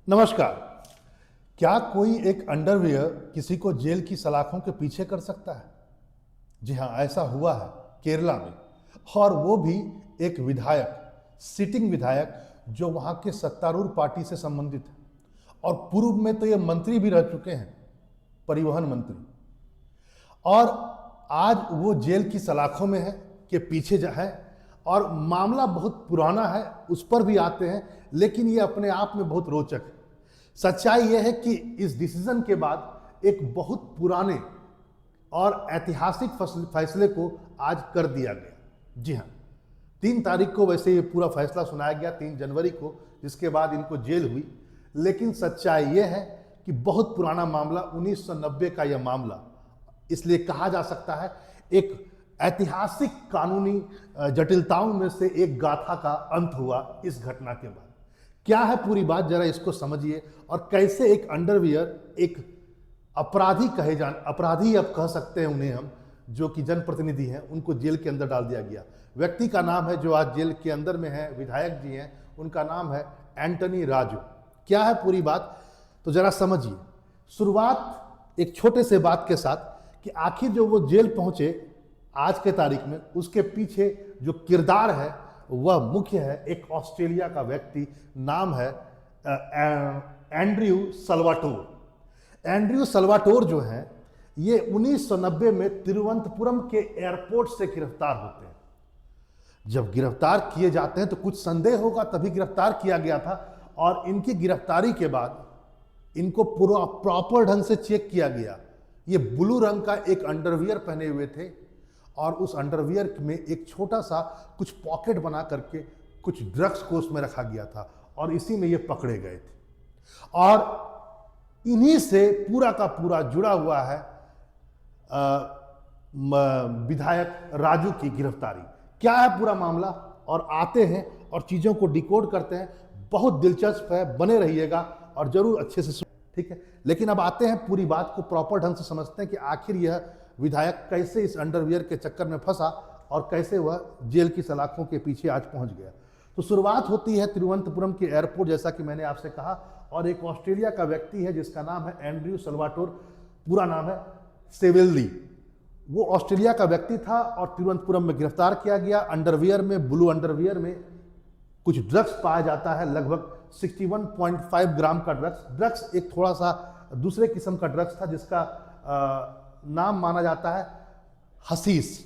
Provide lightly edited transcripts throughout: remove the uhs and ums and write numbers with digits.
नमस्कार। क्या कोई एक अंडरवियर किसी को जेल की सलाखों के पीछे कर सकता है? जी हाँ, ऐसा हुआ है केरला में, और वो भी एक विधायक, सिटिंग विधायक जो वहाँ के सत्तारूढ़ पार्टी से संबंधित है, और पूर्व में तो ये मंत्री भी रह चुके हैं, परिवहन मंत्री। और आज वो जेल की सलाखों में है कि पीछे है, और मामला बहुत पुराना है, उस पर भी आते हैं, लेकिन ये अपने आप में बहुत रोचक है। सच्चाई यह है कि इस डिसीजन के बाद एक बहुत पुराने और ऐतिहासिक फैसले को आज कर दिया गया। जी हाँ, 3 तारीख को वैसे ये पूरा फैसला सुनाया गया, 3 जनवरी को, जिसके बाद इनको जेल हुई। लेकिन सच्चाई यह है कि बहुत पुराना मामला, 1990 का यह मामला, इसलिए कहा जा सकता है एक ऐतिहासिक कानूनी जटिलताओं में से एक गाथा का अंत हुआ इस घटना के बाद। क्या है पूरी बात, जरा इसको समझिए, और कैसे एक अंडरवियर एक अपराधी अब कह सकते हैं उन्हें हम, जो कि जनप्रतिनिधि हैं, उनको जेल के अंदर डाल दिया गया। व्यक्ति का नाम है जो आज जेल के अंदर में है, विधायक जी हैं, उनका नाम है एंटनी राजू। क्या है पूरी बात, तो जरा समझिए। शुरुआत एक छोटे से बात के साथ कि आखिर जो वो जेल पहुंचे आज के तारीख में, उसके पीछे जो किरदार है वह मुख्य है एक ऑस्ट्रेलिया का व्यक्ति, नाम है एंड्रयू सल्वाटोर। एंड्रयू सल्वाटोर जो है ये 1990 में तिरुवनंतपुरम के एयरपोर्ट से गिरफ्तार होते हैं। जब गिरफ्तार किए जाते हैं तो कुछ संदेह होगा, तभी गिरफ्तार किया गया था, और इनकी गिरफ्तारी के बाद इनको पूरा प्रॉपर ढंग से चेक किया गया। ये ब्लू रंग का एक अंडरवियर पहने हुए थे, और उस अंडरवियर में एक छोटा सा कुछ पॉकेट बना करके कुछ ड्रग्स को उसमें रखा गया था, और इसी में ये पकड़े गए थे। और इन्हीं से पूरा का पूरा जुड़ा हुआ है विधायक राजू की गिरफ्तारी। क्या है पूरा मामला, और आते हैं और चीज़ों को डिकोड करते हैं। बहुत दिलचस्प है, बने रहिएगा और जरूर अच्छे से सुन, ठीक है। लेकिन अब आते हैं पूरी बात को प्रॉपर ढंग से समझते हैं कि आखिर यह विधायक कैसे इस अंडरवियर के चक्कर में फंसा और कैसे वह जेल की सलाखों के पीछे आज पहुंच गया। तो शुरुआत होती है तिरुवनंतपुरम के एयरपोर्ट, जैसा कि मैंने आपसे कहा, और एक ऑस्ट्रेलिया का व्यक्ति है जिसका नाम है एंड्रयू सल्वाटोर, पूरा नाम है सेवेल्दी। वो ऑस्ट्रेलिया का व्यक्ति था और तिरुवनंतपुरम में गिरफ्तार किया गया। अंडरवियर में, ब्लू अंडरवियर में कुछ ड्रग्स पाया जाता है, लगभग 61.5 ग्राम का ड्रग्स एक थोड़ा सा दूसरे किस्म का ड्रग्स था जिसका नाम माना जाता है हसीस,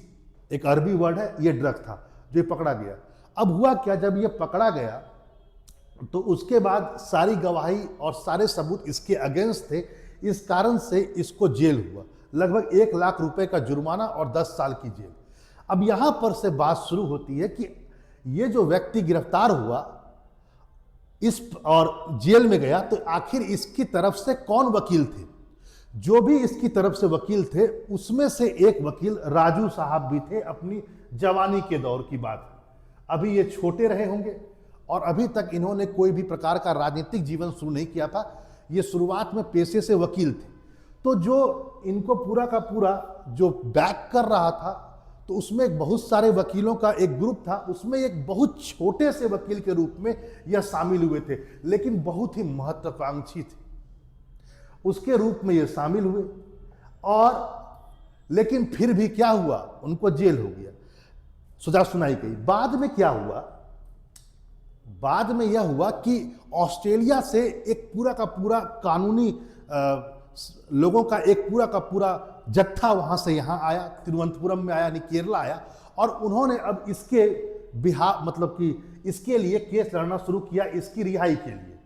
एक अरबी वर्ड है, ये ड्रग था जो पकड़ा गया। अब हुआ क्या, जब ये पकड़ा गया तो उसके बाद सारी गवाही और सारे सबूत इसके अगेंस्ट थे, इस कारण से इसको जेल हुआ, लगभग 1 लाख रुपए का जुर्माना और 10 साल की जेल। अब यहां पर से बात शुरू होती है कि ये जो व्यक्ति गिरफ्तार हुआ इस और जेल में गया, तो आखिर इसकी तरफ से कौन वकील थे? जो भी इसकी तरफ से वकील थे, उसमें से एक वकील राजू साहब भी थे। अपनी जवानी के दौर की बात, अभी ये छोटे रहे होंगे और अभी तक इन्होंने कोई भी प्रकार का राजनीतिक जीवन शुरू नहीं किया था। ये शुरुआत में पेशे से वकील थे। तो जो इनको पूरा का पूरा जो बैक कर रहा था, तो उसमें एक बहुत सारे वकीलों का एक ग्रुप था, उसमें एक बहुत छोटे से वकील के रूप में यह शामिल हुए थे, लेकिन बहुत ही महत्वाकांक्षी थे, उसके रूप में ये शामिल हुए। और लेकिन फिर भी क्या हुआ, उनको जेल हो गया, सजा सुनाई गई। बाद में क्या हुआ, बाद में यह हुआ कि ऑस्ट्रेलिया से एक पूरा का पूरा कानूनी लोगों का एक पूरा का पूरा जत्था वहां से यहां आया, तिरुवनंतपुरम में आया, यानी केरला आया, और उन्होंने अब इसके मतलब कि इसके लिए केस लड़ना शुरू किया, इसकी रिहाई के लिए।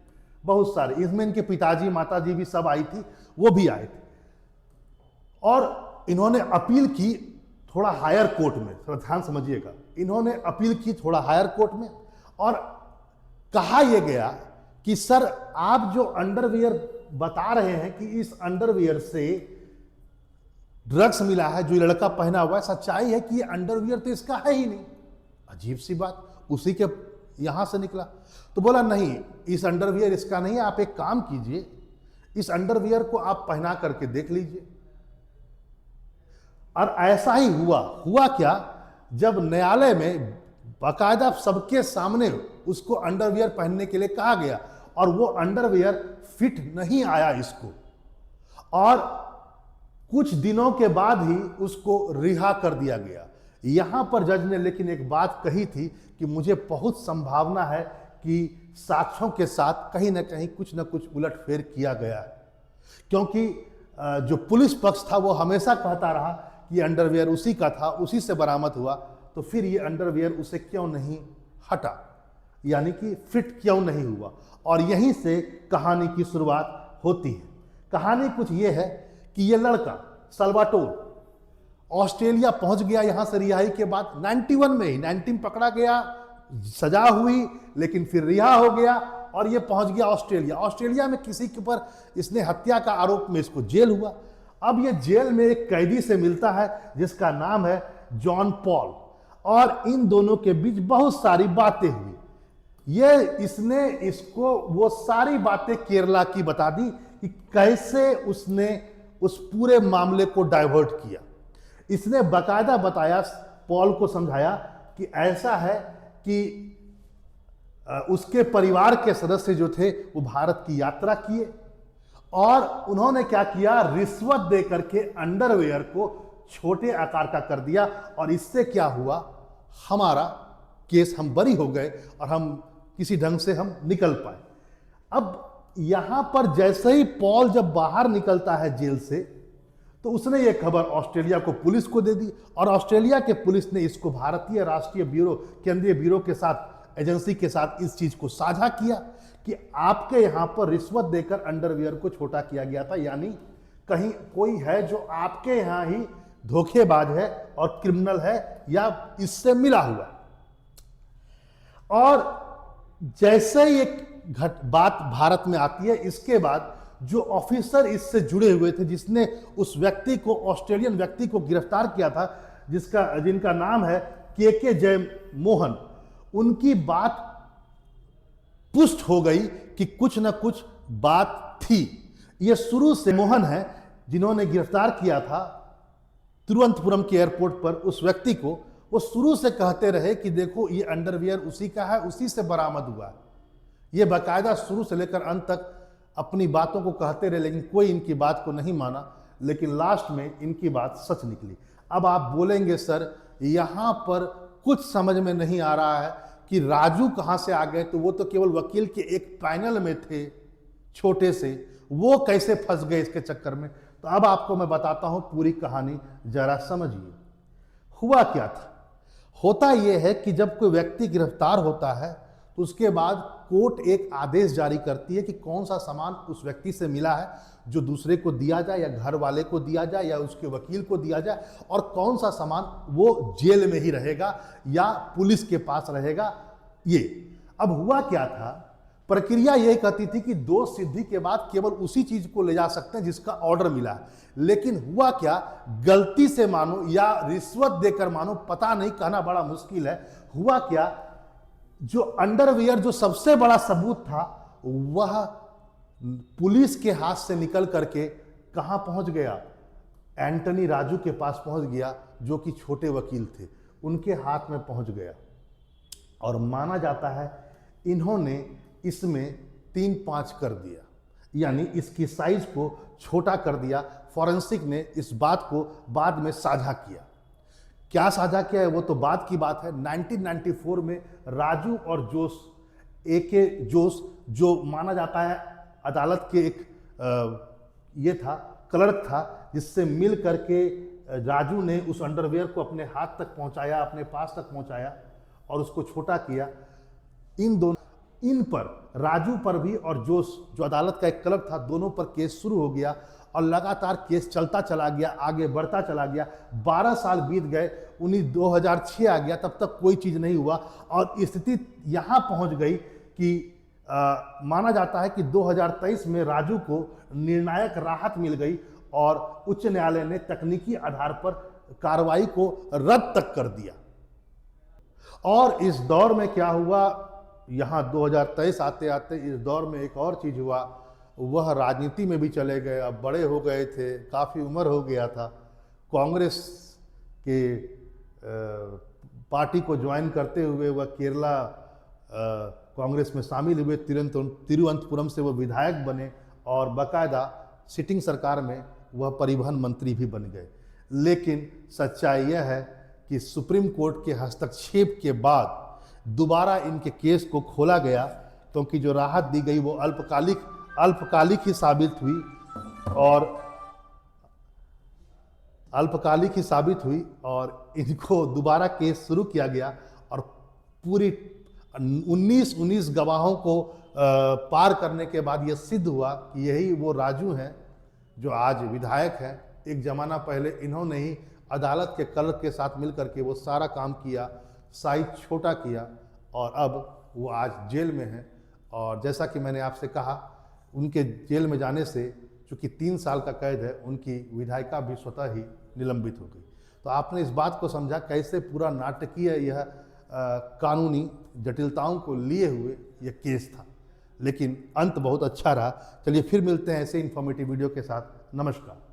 बहुत सारे, इसमें इनके पिताजी माताजी भी सब आई थी, वो भी आए थे, और इन्होंने अपील की थोड़ा हायर कोर्ट में। थोड़ा ध्यान समझिएगा, इन्होंने अपील की थोड़ा हायर कोर्ट में, और कहा यह गया कि सर, आप जो अंडरवियर बता रहे हैं कि इस अंडरवियर से ड्रग्स मिला है, जो लड़का पहना हुआ है, सच्चाई है कि ये अंडरवियर तो इसका है ही नहीं। अजीब सी बात, उसी के यहां से निकला। तो बोला नहीं, इस अंडरवियर इसका नहीं है, आप एक काम कीजिए, इस अंडरवियर को आप पहना करके देख लीजिए। और ऐसा ही हुआ क्या, जब न्यायालय में बाकायदा सबके सामने उसको अंडरवियर पहनने के लिए कहा गया और वो अंडरवियर फिट नहीं आया इसको, और कुछ दिनों के बाद ही उसको रिहा कर दिया गया। यहां पर जज ने लेकिन एक बात कही थी कि मुझे बहुत संभावना है कि साक्ष्यों के साथ कहीं ना कहीं कुछ ना कुछ उलटफेर किया गया है, क्योंकि जो पुलिस पक्ष था वो हमेशा कहता रहा कि अंडरवियर उसी का था, उसी से बरामद हुआ, तो फिर ये अंडरवियर उसे क्यों नहीं हटा, यानी कि फिट क्यों नहीं हुआ। और यहीं से कहानी की शुरुआत होती है। कहानी कुछ ये है कि ये लड़का साल्वाटोर ऑस्ट्रेलिया पहुंच गया यहां से रिहाई के बाद। 91 में ही 19 पकड़ा गया, सजा हुई, लेकिन फिर रिहा हो गया और ये पहुंच गया ऑस्ट्रेलिया। ऑस्ट्रेलिया में किसी के ऊपर इसने हत्या का आरोप में इसको जेल हुआ। अब ये जेल में एक कैदी से मिलता है जिसका नाम है जॉन पॉल, और इन दोनों के बीच बहुत सारी बातें हुई। इसने इसको वो सारी बातें केरला की बता दी कि कैसे उसने उस पूरे मामले को डाइवर्ट किया। इसने बाकायदा बताया, पॉल को समझाया कि ऐसा है कि उसके परिवार के सदस्य जो थे वो भारत की यात्रा किए और उन्होंने क्या किया, रिश्वत दे करके अंडरवेयर को छोटे आकार का कर दिया, और इससे क्या हुआ, हमारा केस, हम बरी हो गए और हम किसी ढंग से हम निकल पाए। अब यहां पर जैसे ही पॉल जब बाहर निकलता है जेल से, तो उसने ये खबर ऑस्ट्रेलिया को पुलिस को दे दी, और ऑस्ट्रेलिया के पुलिस ने इसको भारतीय राष्ट्रीय ब्यूरो, केंद्रीय ब्यूरो के साथ, एजेंसी के साथ इस चीज को साझा किया कि आपके यहां पर रिश्वत देकर अंडरवियर को छोटा किया गया था, यानी कहीं कोई है जो आपके यहां ही धोखेबाज है और क्रिमिनल है या इससे मिला हुआ। और जैसे ही एक बात भारत में आती है, इसके बाद जो ऑफिसर इससे जुड़े हुए थे, जिसने उस व्यक्ति को, ऑस्ट्रेलियन व्यक्ति को गिरफ्तार किया था, जिनका नाम है के जय मोहन, उनकी बात पुष्ट हो गई कि कुछ ना कुछ बात थी। ये शुरू से मोहन है जिन्होंने गिरफ्तार किया था तिरुवनंतपुरम के एयरपोर्ट पर उस व्यक्ति को, वो शुरू से कहते रहे कि देखो ये अंडरवियर उसी का है, उसी से बरामद हुआ है। ये बाकायदा शुरू से लेकर अंत तक अपनी बातों को कहते रहे, लेकिन कोई इनकी बात को नहीं माना, लेकिन लास्ट में इनकी बात सच निकली। अब आप बोलेंगे सर यहां पर कुछ समझ में नहीं आ रहा है कि राजू कहां से आ गए, तो वो तो केवल वकील के एक पैनल में थे छोटे से, वो कैसे फंस गए इसके चक्कर में। तो अब आपको मैं बताता हूं पूरी कहानी, जरा समझिए हुआ क्या था। होता यह है कि जब कोई व्यक्ति गिरफ्तार होता है तो उसके बाद कोर्ट एक आदेश जारी करती है कि कौन सा सामान उस व्यक्ति से मिला है जो दूसरे को दिया जाए या घर वाले को दिया जाए या उसके वकील को दिया जाए, और कौन सा सामान वो जेल में ही रहेगा या पुलिस के पास रहेगा। ये अब हुआ क्या था, प्रक्रिया यही कहती थी कि दोष सिद्धि के बाद केवल उसी चीज को ले जा सकते हैं जिसका ऑर्डर मिला है। लेकिन हुआ क्या, गलती से मानो या रिश्वत देकर मानो, पता नहीं, कहना बड़ा मुश्किल है, हुआ क्या, जो अंडरवियर जो सबसे बड़ा सबूत था वह पुलिस के हाथ से निकल करके कहां पहुंच गया, एंटनी राजू के पास पहुंच गया, जो कि छोटे वकील थे, उनके हाथ में पहुंच गया। और माना जाता है इन्होंने इसमें 3-5 कर दिया, यानी इसकी साइज को छोटा कर दिया। फॉरेंसिक ने इस बात को बाद में साझा किया। क्या साझा किया है वो तो बात की बात है। 1994 में राजू और जोश, AK जोश, जो माना जाता है अदालत के एक ये था, क्लर्क था, जिससे मिल करके राजू ने उस अंडरवियर को अपने हाथ तक पहुंचाया, अपने पास तक पहुंचाया और उसको छोटा किया। इन पर, राजू पर भी और जोश जो अदालत का एक क्लर्क था, दोनों पर केस शुरू हो गया और लगातार केस चलता चला गया, आगे बढ़ता चला गया। 12 साल बीत गए, 2006 आ गया, तब तक कोई चीज नहीं हुआ और स्थिति यहां पहुंच गई कि माना जाता है कि 2023 में राजू को निर्णायक राहत मिल गई और उच्च न्यायालय ने तकनीकी आधार पर कार्रवाई को रद्द तक कर दिया। और इस दौर में क्या हुआ, यहां 2023 आते आते इस दौर में एक और चीज हुआ, वह राजनीति में भी चले गए। अब बड़े हो गए थे, काफ़ी उम्र हो गया था, कांग्रेस के पार्टी को ज्वाइन करते हुए वह केरला कांग्रेस में शामिल हुए, तिरुवनंतपुरम से वो विधायक बने और बाकायदा सिटिंग सरकार में वह परिवहन मंत्री भी बन गए। लेकिन सच्चाई यह है कि सुप्रीम कोर्ट के हस्तक्षेप के बाद दोबारा इनके केस को खोला गया, क्योंकि जो राहत दी गई वो अल्पकालिक ही साबित हुई और इनको दोबारा केस शुरू किया गया और पूरी 19 गवाहों को पार करने के बाद यह सिद्ध हुआ कि यही वो राजू हैं जो आज विधायक हैं। एक ज़माना पहले इन्होंने ही अदालत के क्लर्क के साथ मिलकर के वो सारा काम किया, साइज छोटा किया और अब वो आज जेल में हैं। और जैसा कि मैंने आपसे कहा, उनके जेल में जाने से चूँकि 3 साल का कैद है, उनकी विधायिका भी स्वतः ही निलंबित हो गई। तो आपने इस बात को समझा कैसे पूरा नाटकीय यह कानूनी जटिलताओं को लिए हुए यह केस था, लेकिन अंत बहुत अच्छा रहा। चलिए फिर मिलते हैं ऐसे इन्फॉर्मेटिव वीडियो के साथ। नमस्कार।